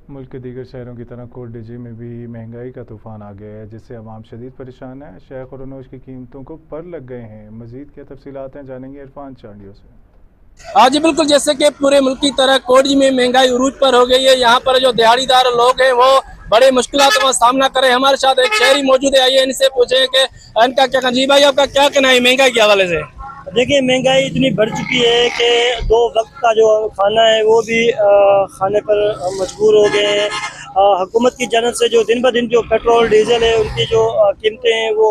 ملک کے دیگر شہروں کی طرح کوٹ ڈیجی میں بھی مہنگائی کا طوفان آ گیا ہے، جس سے عوام شدید پریشان ہے۔ شیخ اور انوش کی قیمتوں کو پر لگ گئے ہیں۔ مزید کیا تفصیلات ہیں، جانیں گے عرفان چانڈیو سے۔ جی بالکل، جیسے کہ پورے ملک کی طرح کوٹ میں مہنگائی عروج پر ہو گئی ہے۔ یہاں پر جو دیہڑی دار لوگ ہیں وہ بڑے مشکلات کا سامنا کریں۔ ہمارے ساتھ ایک شہری موجود ہے، آئیے ان سے پوچھیں کہ ان کا کیا جی بھائی آپ کا کیا کہنا ہے مہنگائی کے حوالے سے؟ دیکھیں، مہنگائی اتنی بڑھ چکی ہے کہ 2 وقت کا جو کھانا ہے وہ بھی کھانے پر مجبور ہو گئے ہیں۔ حکومت کی جانب سے جو دن بہ دن جو پیٹرول ڈیزل ہے ان کی جو قیمتیں ہیں وہ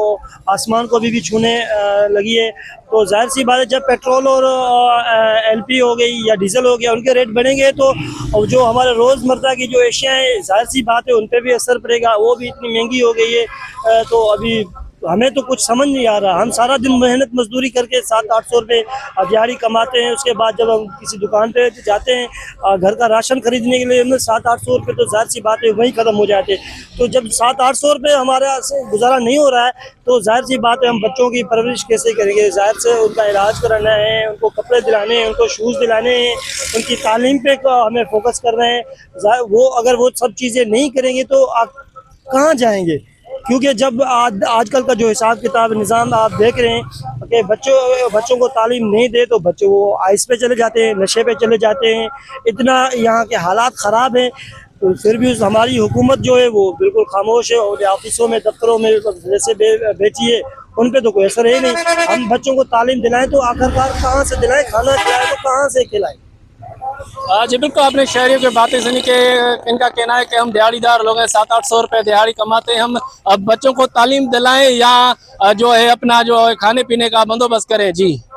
آسمان کو بھی چھونے لگی ہے۔ تو ظاہر سی بات ہے، جب پیٹرول اور ایل پی ہو گئی یا ڈیزل ہو گیا ان کے ریٹ بڑھیں گے تو جو ہمارے روزمرہ کی جو اشیاء ہیں ظاہر سی بات ہے ان پہ بھی اثر پڑے گا، وہ بھی اتنی مہنگی ہو گئی ہے۔ تو ابھی ہمیں تو کچھ سمجھ نہیں آ رہا۔ ہم سارا دن محنت مزدوری کر کے 700-800 روپے دیہاڑی کماتے ہیں، اس کے بعد جب ہم کسی دکان پہ جاتے ہیں گھر کا راشن خریدنے کے لیے ہمیں 700-800 روپے تو ظاہر سی بات ہے وہیں ختم ہو جاتے ہیں۔ تو جب 700-800 روپے ہمارا سے گزارا نہیں ہو رہا ہے تو ظاہر سی بات ہے ہم بچوں کی پرورش کیسے کریں گے؟ ظاہر سے ان کا علاج کرانا ہے، ان کو کپڑے دلانے ہیں، ان کو شوز دلانے ہیں، ان کی تعلیم پہ ہمیں فوکس کرنا ہے۔ وہ اگر وہ سب چیزیں نہیں کریں گے تو آپ کہاں جائیں گے؟ کیونکہ جب آج کل کا جو حساب کتاب نظام آپ دیکھ رہے ہیں کہ بچوں کو تعلیم نہیں دے تو بچے وہ آئس پہ چلے جاتے ہیں، نشے پہ چلے جاتے ہیں، اتنا یہاں کے حالات خراب ہیں۔ تو پھر بھی ہماری حکومت جو ہے وہ بالکل خاموش ہے، اور آفسوں میں دفتروں میں جیسے بیچی ہے ان پہ تو کوئی اثر ہے نہیں۔ ہم بچوں کو تعلیم دلائیں تو آخرکار کہاں سے دلائیں؟ کھانا کھلائیں تو کہاں سے کھلائیں؟ جی بالکل، آپ نے شہریوں کی باتیں سنی کہ ان کا کہنا ہے کہ ہم دیہڑی دار لوگ ہیں، 700-800 روپے دیہڑی کماتے ہیں، ہم اب بچوں کو تعلیم دلائیں یا جو ہے اپنا جو کھانے پینے کا بندوبست کریں۔ جی